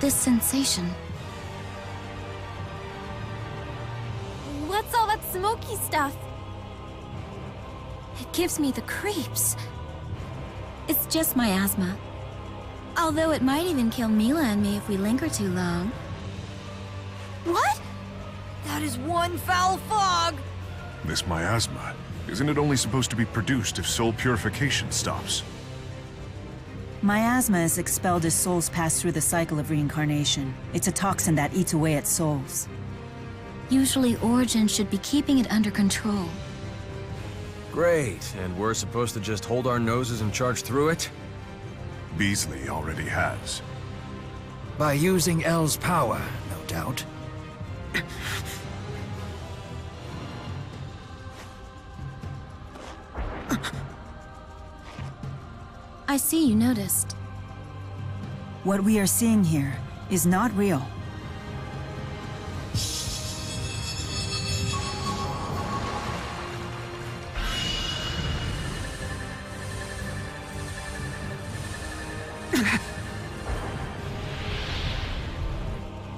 this sensation? What's all that smoky stuff? It gives me the creeps. It's just my asthma. Although it might even kill Mila and me if we linger too long. What? That is one foul fog! This miasma, isn't it only supposed to be produced if soul purification stops? Miasma is expelled as souls pass through the cycle of reincarnation. It's a toxin that eats away at souls. Usually Origin should be keeping it under control. Great, and we're supposed to just hold our noses and charge through it? Beasley already has. By using Elle's power, no doubt. I see you noticed. What we are seeing here is not real.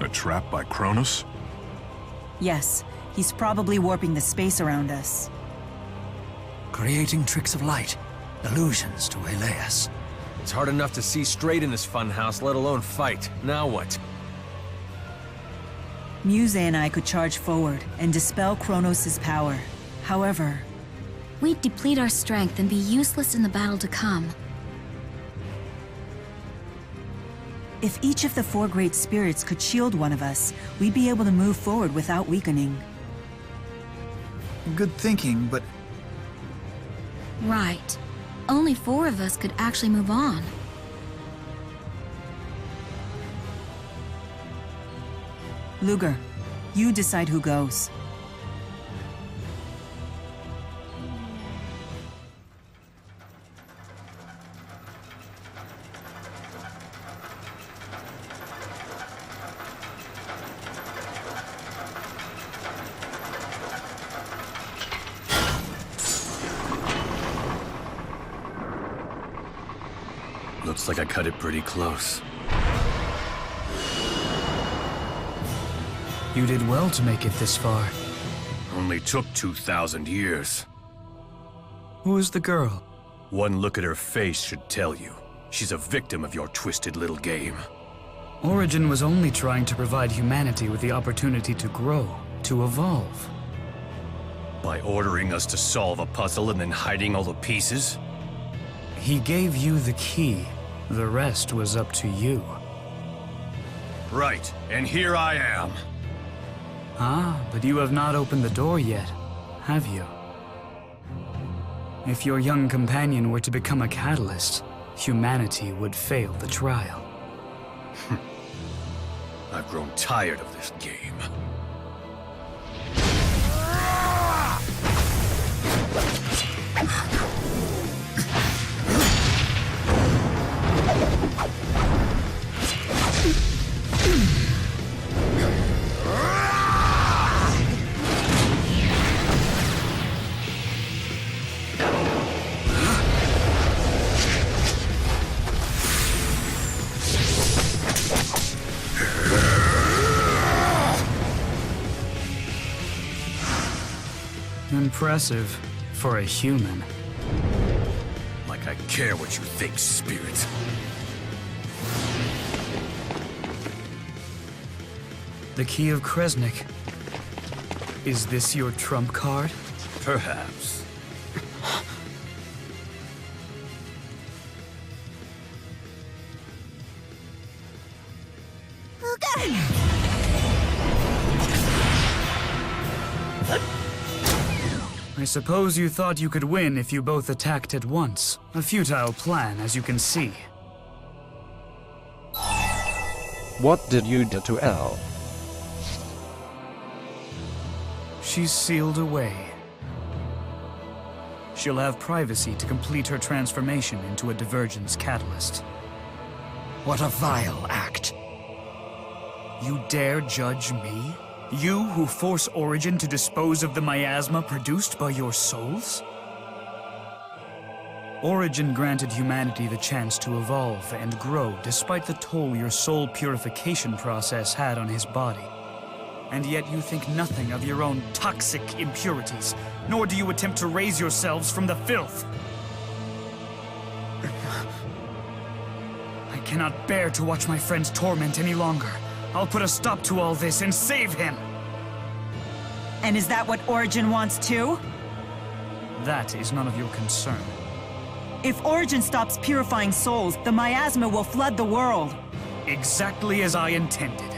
A trap by Kronos? Yes, he's probably warping the space around us. Creating tricks of light, illusions to waylay us. It's hard enough to see straight in this funhouse, let alone fight. Now what? Muse and I could charge forward and dispel Kronos' power. However, We'd deplete our strength and be useless in the battle to come. if each of the four great spirits could shield one of us, we'd be able to move forward without weakening. Good thinking, but Right. Only 4 of us could actually move on. Ludger, you decide who goes. Looks like I cut it pretty close. You did well to make it this far. Only took 2,000 years. Who is the girl? One look at her face should tell you. She's a victim of your twisted little game. Origin was only trying to provide humanity with the opportunity to grow, to evolve. By ordering us to solve a puzzle and then hiding all the pieces? He gave you the key. The rest was up to you. Right, and here I am. Ah, but you have not opened the door yet, have you? If your young companion were to become a catalyst, humanity would fail the trial. I've grown tired of this game. Impressive for a human. Like I care what you think, spirit. The key of Kresnik. Is this your trump card? Perhaps. I suppose you thought you could win if you both attacked at once. A futile plan, as you can see. What did you do to Elle? She's sealed away. She'll have privacy to complete her transformation into a divergence catalyst. what a vile act. You dare judge me? You who force Origin to dispose of the miasma produced by your souls? Origin granted humanity the chance to evolve and grow despite the toll your soul purification process had on his body. And yet you think nothing of your own toxic impurities, nor do you attempt to raise yourselves from the filth. I cannot bear to watch my friend's torment any longer. I'll put a stop to all this and save him! And is that what Origin wants too? That is none of your concern. If Origin stops purifying souls, the miasma will flood the world. Exactly as I intended.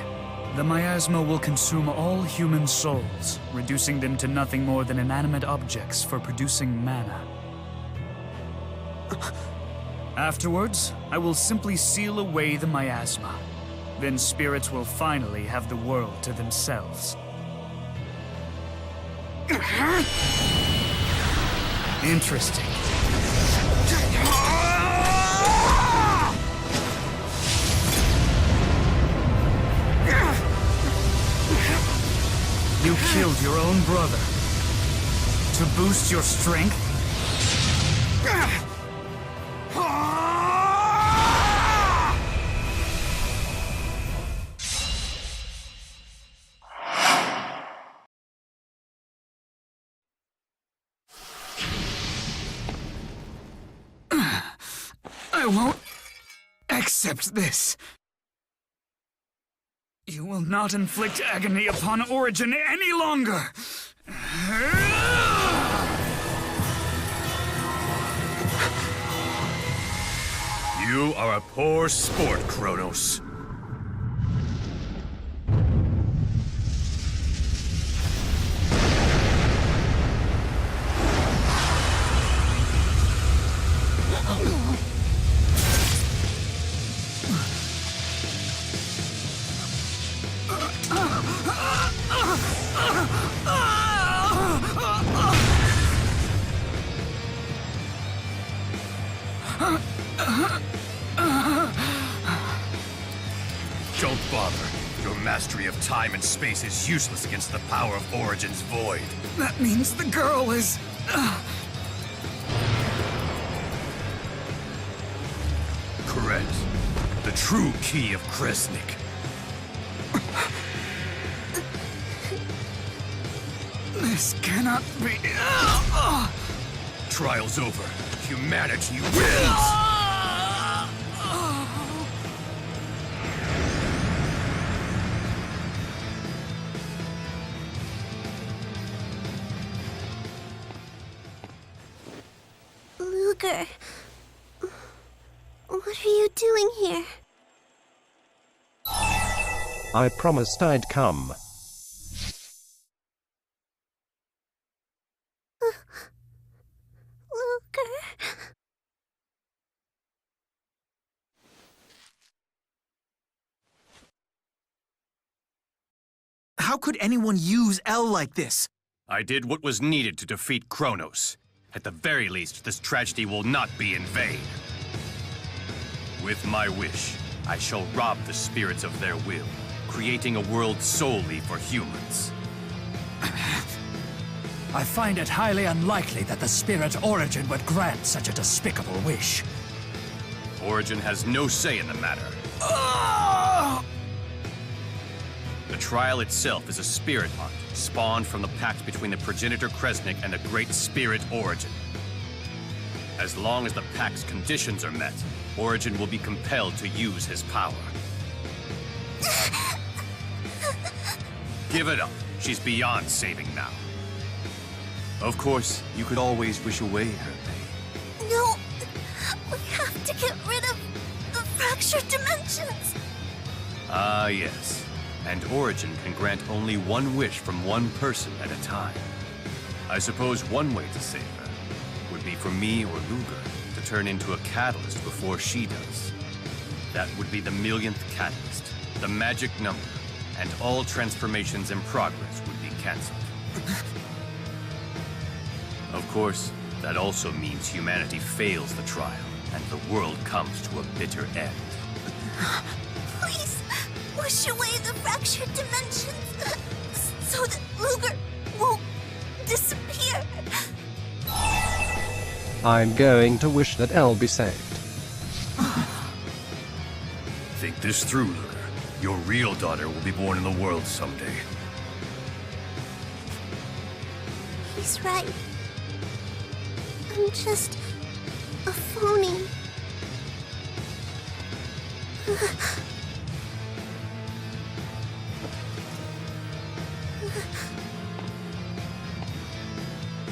The miasma will consume all human souls, reducing them to nothing more than inanimate objects for producing mana. Afterwards, I will simply seal away the miasma. Then spirits will finally have the world to themselves. Interesting. You killed your own brother. To boost your strength? I won't accept this. You will not inflict agony upon Origin any longer! You are a poor sport, Kronos. Don't bother. Your mastery of time and space is useless against the power of Origin's void. That means the girl is... Correct. The true key of Kresnik. This cannot be... Trial's over. Humanity wins! Ludger, what are you doing here? I promised I'd come. Ludger. How could anyone use Elle like this? I did what was needed to defeat Kronos. At the very least, this tragedy will not be in vain. With my wish, I shall rob the spirits of their will, creating a world solely for humans. I find it highly unlikely that the spirit Origin would grant such a despicable wish. Origin has no say in the matter. The trial itself is a spirit hunt, spawned from the pact between the progenitor Kresnik and the great spirit Origin. As long as the pact's conditions are met, Origin will be compelled to use his power. Give it up. She's beyond saving now. Of course, you could always wish away her pain. No! We have to get rid of the fractured dimensions! Ah, yes. And Origin can grant only one wish from one person at a time. I suppose one way to save her would be for me or Ludger to turn into a catalyst before she does. That would be the millionth catalyst, the magic number, and all transformations in progress would be cancelled. Of course, that also means humanity fails the trial, and the world comes to a bitter end. Please, wish away the fractured dimensions, so that Ludger won't disappear. I'm going to wish that Elle be saved. Think this through, Ludger. Your real daughter will be born in the world someday. He's right. I'm just a phony.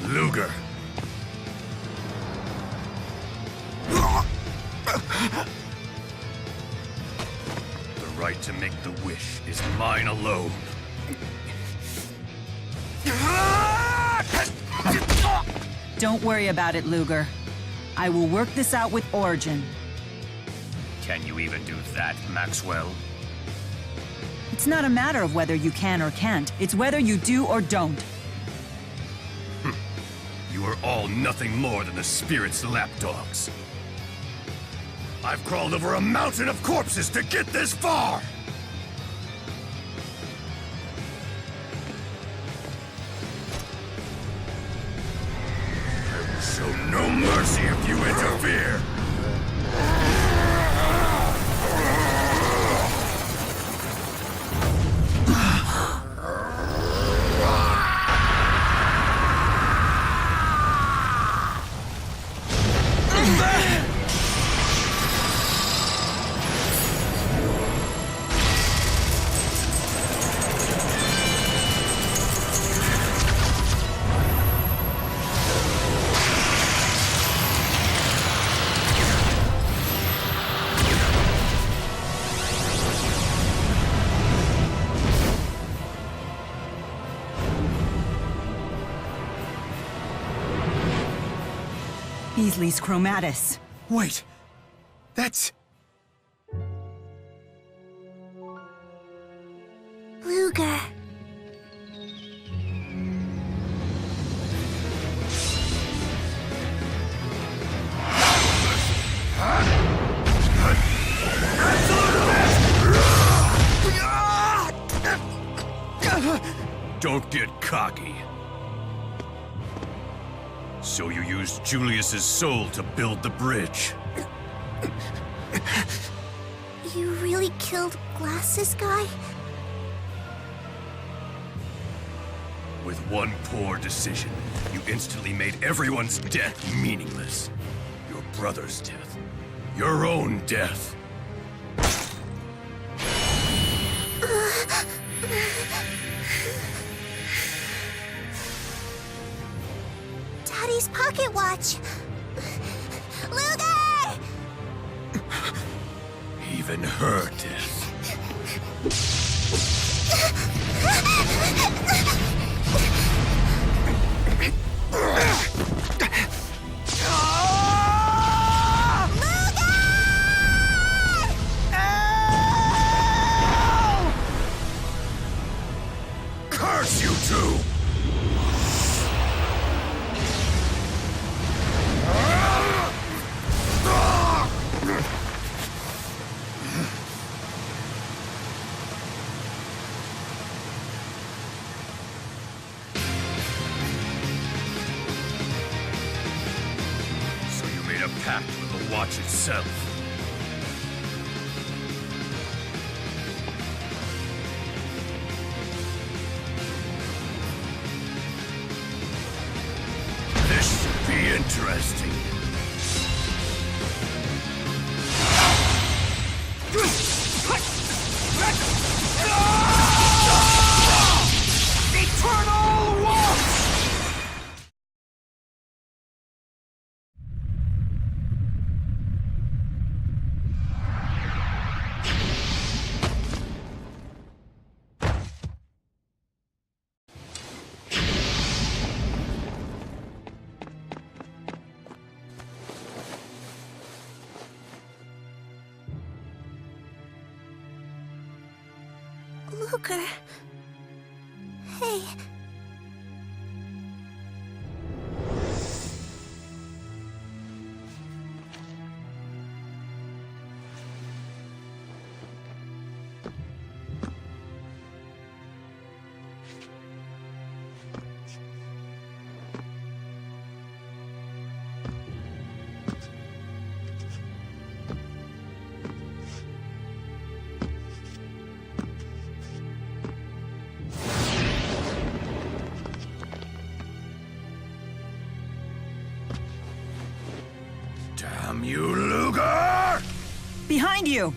Ludger. The right to make the wish is mine alone. Don't worry about it, Ludger. I will work this out with Origin. Can you even do that, Maxwell? It's not a matter of whether you can or can't. It's whether you do or don't. You are all nothing more than the spirit's lapdogs. I've crawled over a mountain of corpses to get this far! I will show no mercy if you interfere! Beasley's Chromatus. Wait. That's... Ludger. Don't get cocky. So you used Julius's soul to build the bridge. You really killed Glasses Guy? With one poor decision, you instantly made everyone's death meaningless. Your brother's death. Your own death. Daddy's pocket watch! Ludger! Even her death. Curse you two! Pact with the watch itself. This should be interesting. Eternal Watch! Ludger. Hey. Behind you!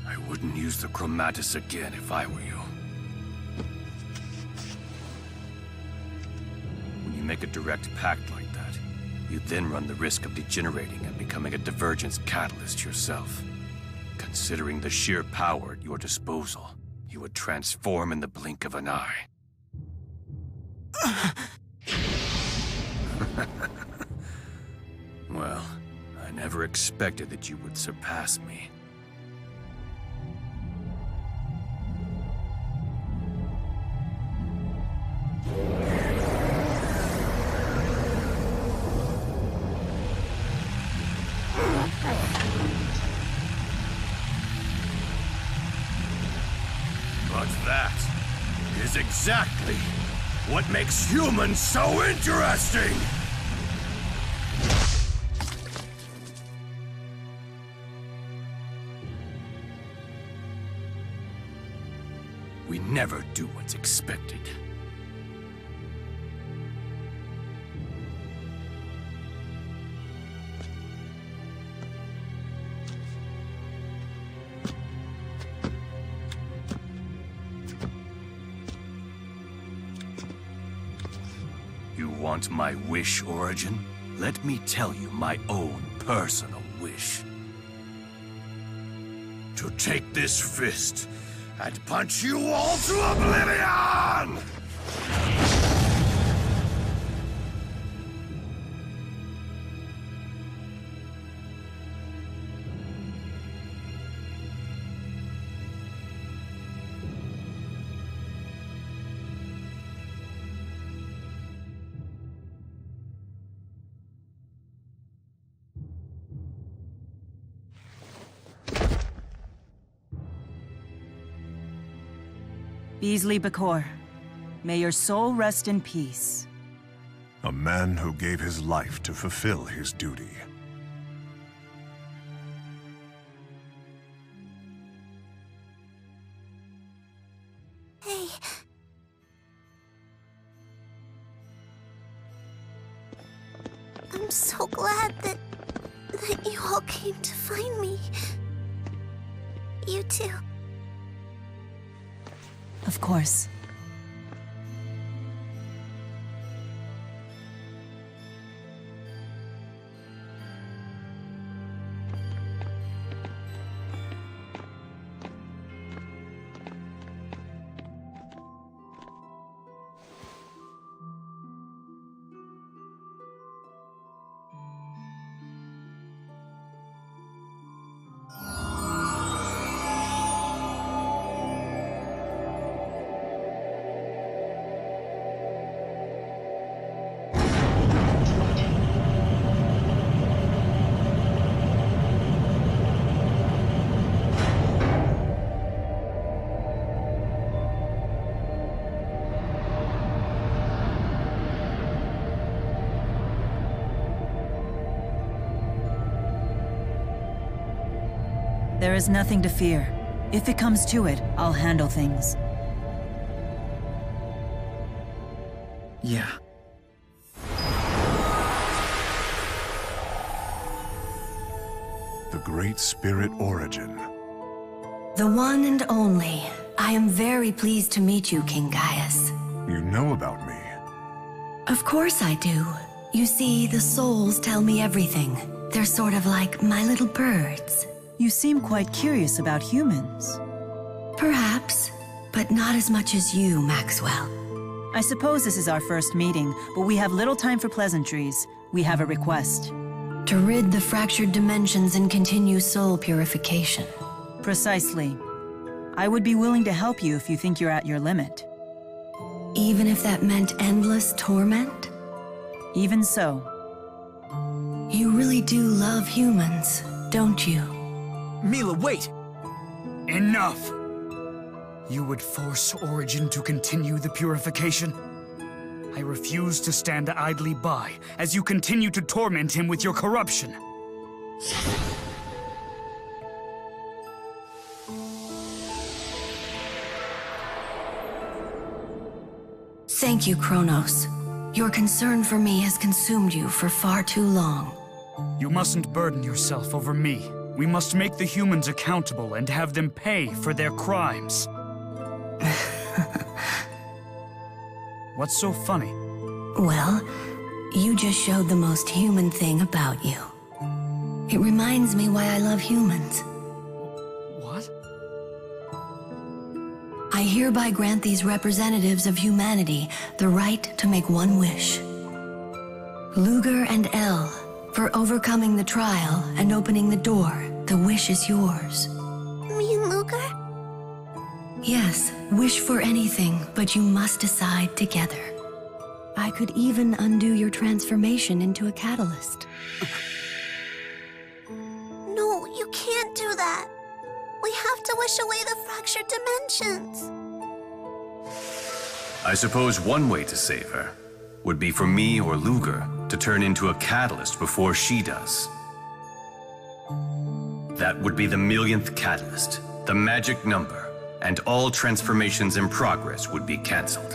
I wouldn't use the chromatus again if I were you. When you make a direct pact like that, you then run the risk of degenerating and becoming a divergence catalyst yourself. Considering the sheer power at your disposal, you would transform in the blink of an eye. Well, I never expected that you would surpass me. But that is exactly what makes humans so interesting! We never do what's expected. You want my wish, Origin? Let me tell you my own personal wish. To take this fist and punch you all to oblivion! Beasley Bakor, may your soul rest in peace. A man who gave his life to fulfill his duty. Hey. I'm so glad that you all came to find me. You too. Of course. There is nothing to fear. If it comes to it, I'll handle things. Yeah. The Great Spirit Origin. The one and only. I am very pleased to meet you, King Gaius. You know about me. Of course I do. You see, the souls tell me everything. They're sort of like my little birds. You seem quite curious about humans. Perhaps, but not as much as you, Maxwell. I suppose this is our first meeting, but we have little time for pleasantries. We have a request. To rid the fractured dimensions and continue soul purification. Precisely. I would be willing to help you if you think you're at your limit. Even if that meant endless torment? Even so. You really do love humans, don't you? Mila, wait! Enough! You would force Origin to continue the purification? I refuse to stand idly by as you continue to torment him with your corruption. Thank you, Kronos. Your concern for me has consumed you for far too long. You mustn't burden yourself over me. We must make the humans accountable and have them pay for their crimes. What's so funny? Well, you just showed the most human thing about you. It reminds me why I love humans. What? I hereby grant these representatives of humanity the right to make one wish. Ludger and Elle, for overcoming the trial and opening the door, the wish is yours. Me and Ludger? Yes, wish for anything, but you must decide together. I could even undo your transformation into a catalyst. No, you can't do that. We have to wish away the fractured dimensions. I suppose one way to save her would be for me or Ludger to turn into a catalyst before she does. That would be the millionth catalyst, the magic number, and all transformations in progress would be cancelled.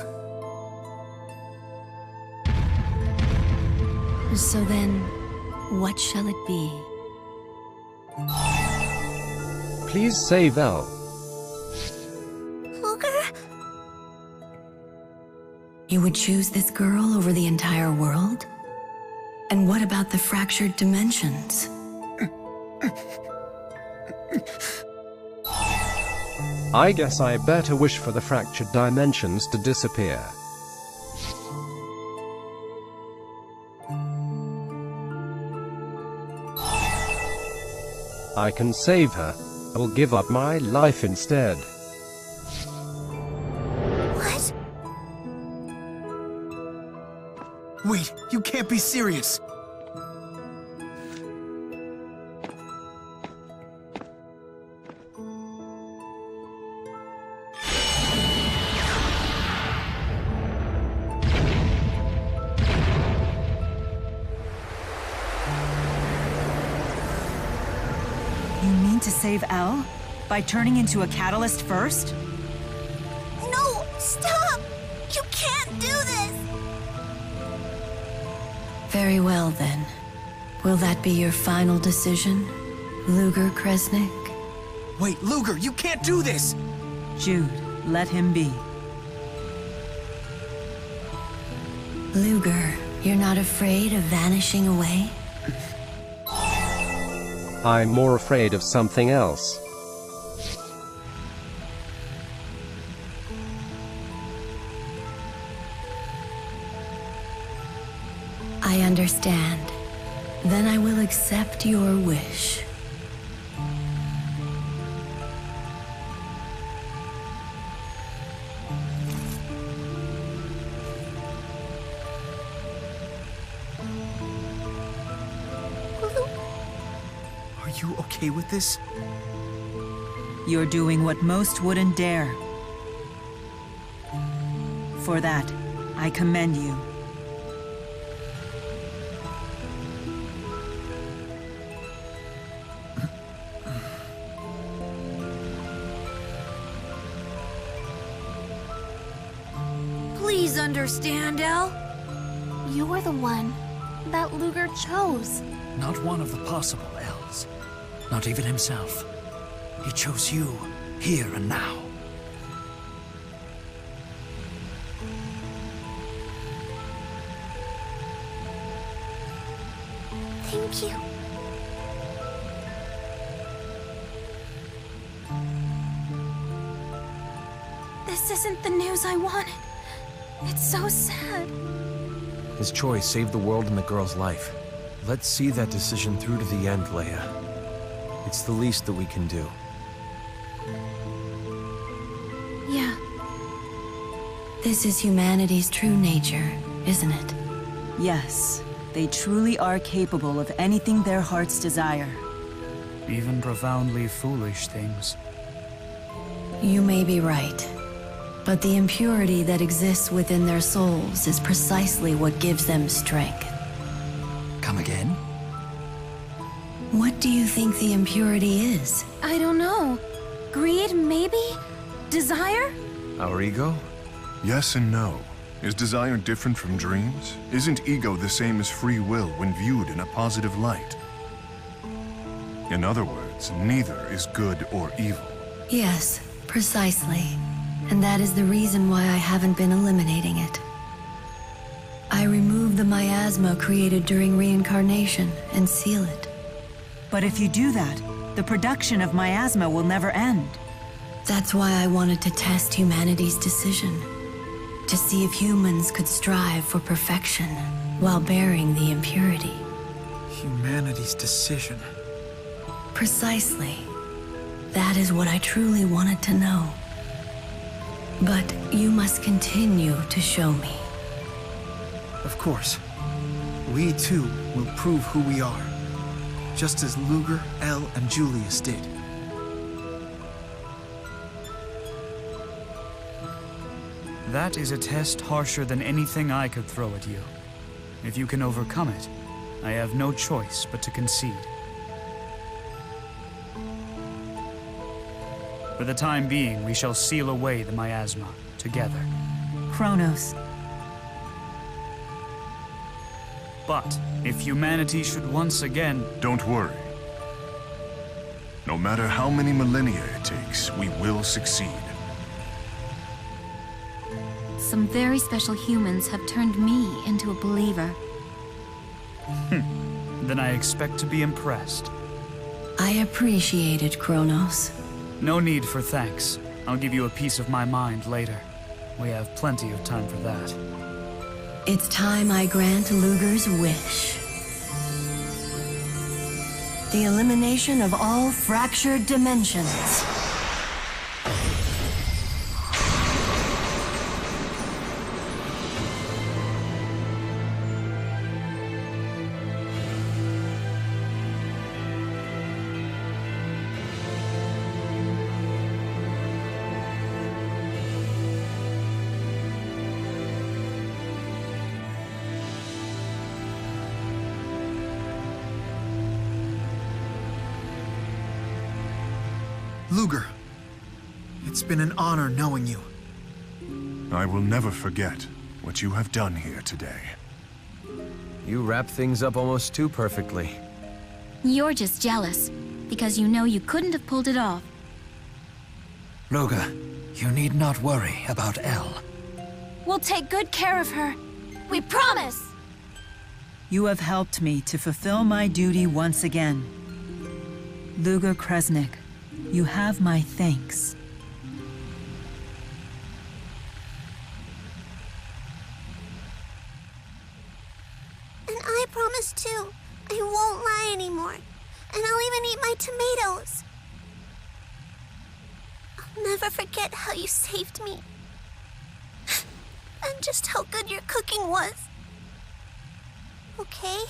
So then, what shall it be? Please save Elle. Ludger? You would choose this girl over the entire world? And what about the fractured dimensions? I guess I better wish for the fractured dimensions to disappear. I can save her. I'll give up my life instead. What? Wait, you can't be serious! You mean to save Elle? By turning into a catalyst first? No! Stop! You can't do this! Very well then. Will that be your final decision, Ludger Kresnik? Wait, Ludger, you can't do this! Jude, let him be. Ludger, you're not afraid of vanishing away? I'm more afraid of something else. I understand. Then I will accept your wish. Are you okay with this? You're doing what most wouldn't dare. For that, I commend you. Please understand, Elle. You were the one that Ludger chose. Not one of the possible Elves. Not even himself. He chose you, here and now. Thank you. This isn't the news I wanted. It's so sad. His choice saved the world and the girl's life. Let's see that decision through to the end, Leia. It's the least that we can do. Yeah. This is humanity's true nature, isn't it? Yes, they truly are capable of anything their hearts desire. Even profoundly foolish things. You may be right. But the impurity that exists within their souls is precisely what gives them strength. Come again? What do you think the impurity is? I don't know. Greed, maybe? Desire? Our ego? Yes and no. Is desire different from dreams? Isn't ego the same as free will when viewed in a positive light? In other words, neither is good or evil. Yes, precisely. And that is the reason why I haven't been eliminating it. I remove the miasma created during reincarnation and seal it. But if you do that, the production of miasma will never end. That's why I wanted to test humanity's decision. To see if humans could strive for perfection while bearing the impurity. Humanity's decision. Precisely. That is what I truly wanted to know. But you must continue to show me. Of course. We too will prove who we are. Just as Ludger, Elle, and Julius did. That is a test harsher than anything I could throw at you. If you can overcome it, I have no choice but to concede. For the time being, we shall seal away the miasma together. Kronos. But if humanity should once again... Don't worry. No matter how many millennia it takes, we will succeed. Some very special humans have turned me into a believer. Then I expect to be impressed. I appreciate it, Kronos. No need for thanks. I'll give you a piece of my mind later. We have plenty of time for that. It's time I grant Ludger's wish. The elimination of all fractured dimensions. Ludger, it's been an honor knowing you. I will never forget what you have done here today. You wrap things up almost too perfectly. You're just jealous, because you know you couldn't have pulled it off. Ludger, you need not worry about Elle. We'll take good care of her. We promise! You have helped me to fulfill my duty once again. Ludger Kresnik, you have my thanks. And I promise too, I won't lie anymore. And I'll even eat my tomatoes. I'll never forget how you saved me. And just how good your cooking was. Okay?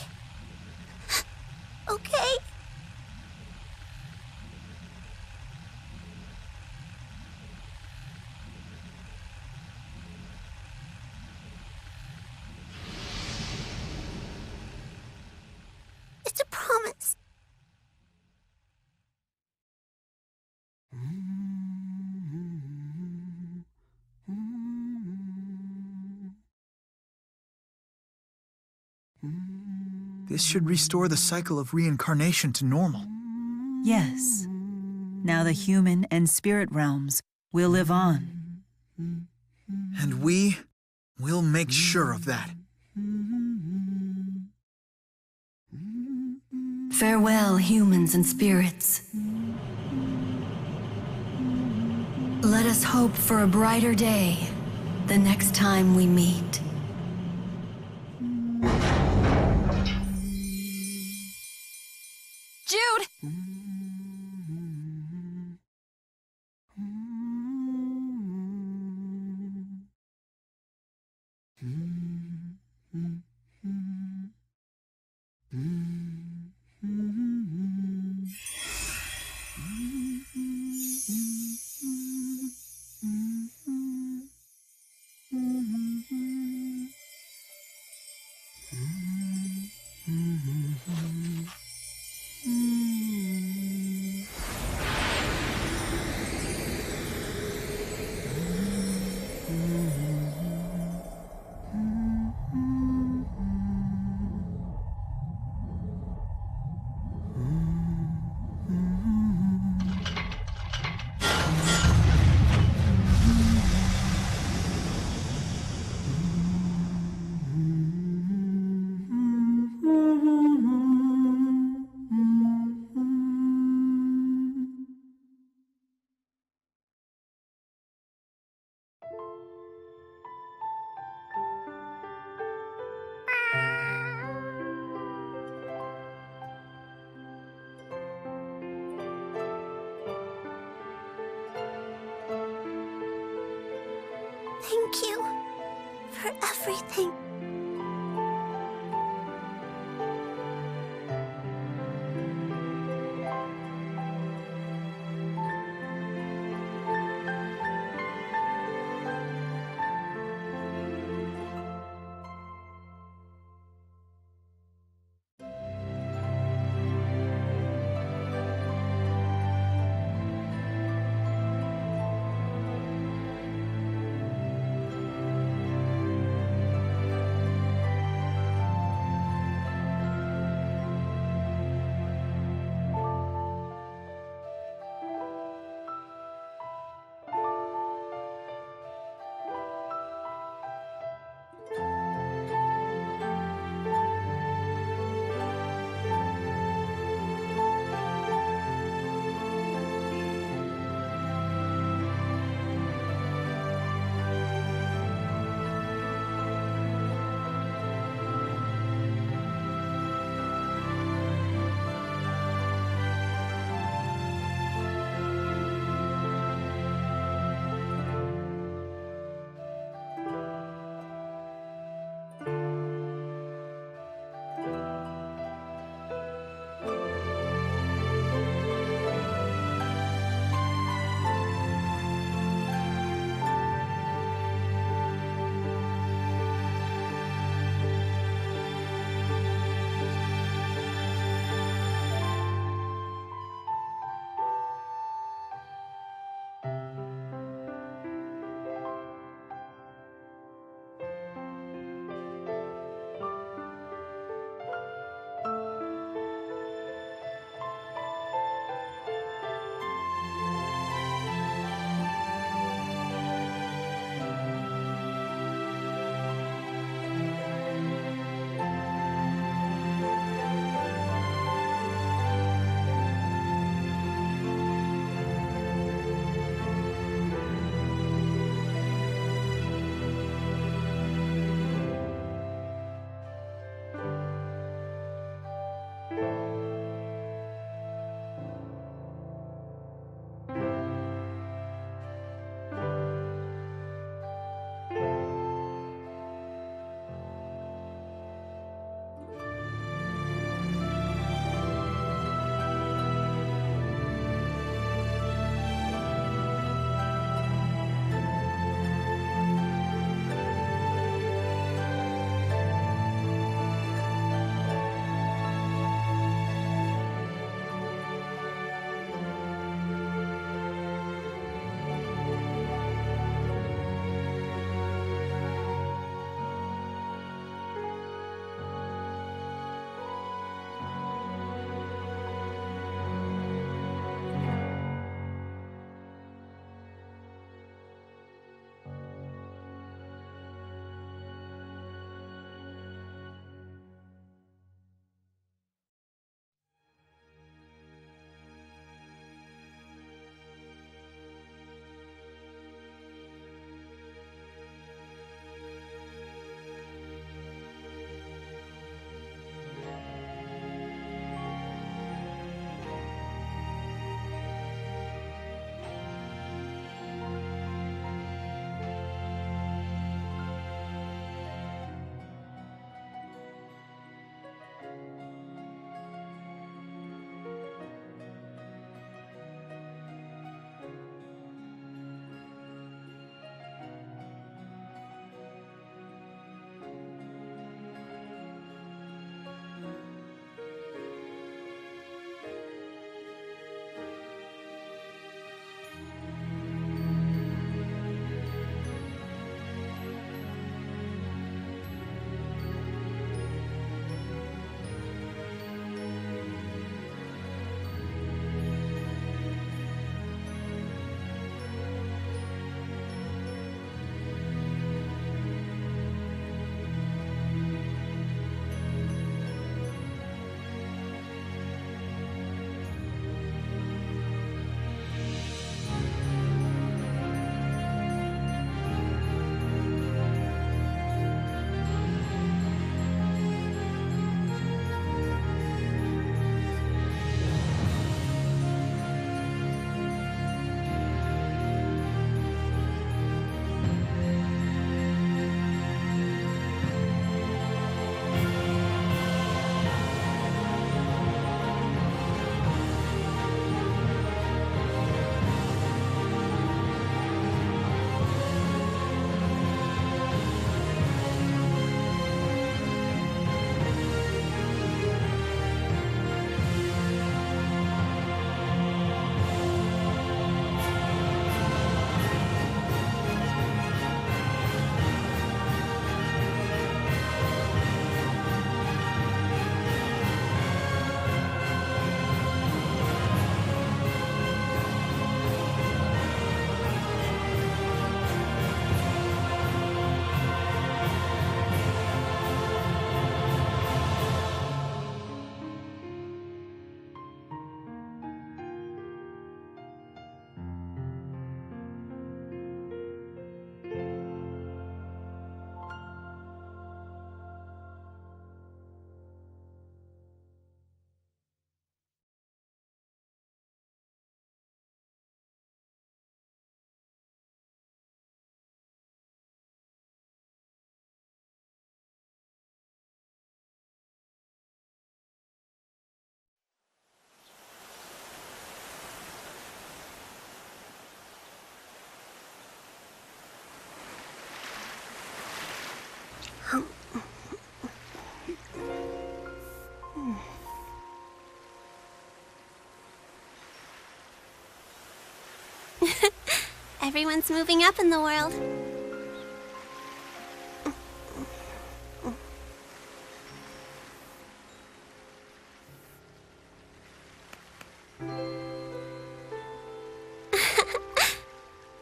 Okay? It's a promise. This should restore the cycle of reincarnation to normal. Yes. Now the human and spirit realms will live on. And we will make sure of that. Farewell, humans and spirits. Let us hope for a brighter day the next time we meet. Jude! Thank you for everything. Everyone's moving up in the world.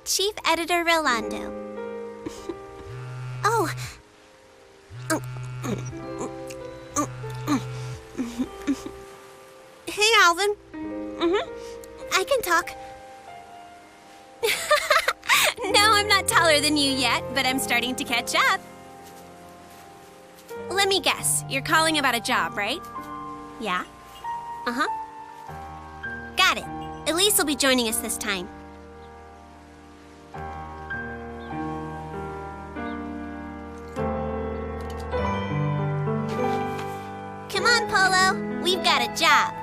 Chief Editor Rolando. Oh. Hey, Alvin. I can talk. No, I'm not taller than you yet, but I'm starting to catch up. Let me guess. You're calling about a job, right? Yeah? Uh-huh. Got it. Elise will be joining us this time. Come on, Polo. We've got a job.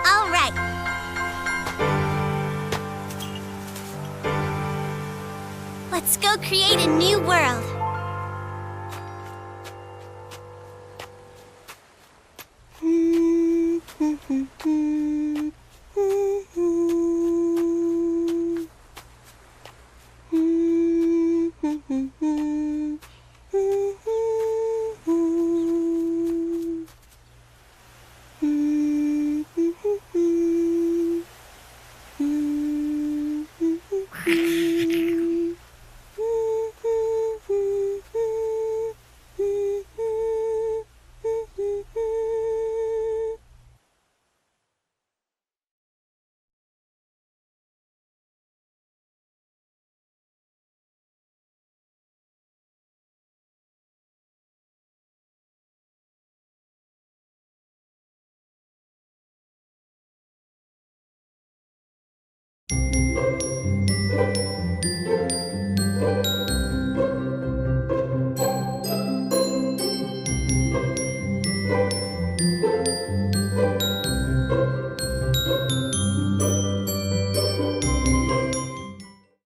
All right. Let's go create a new world.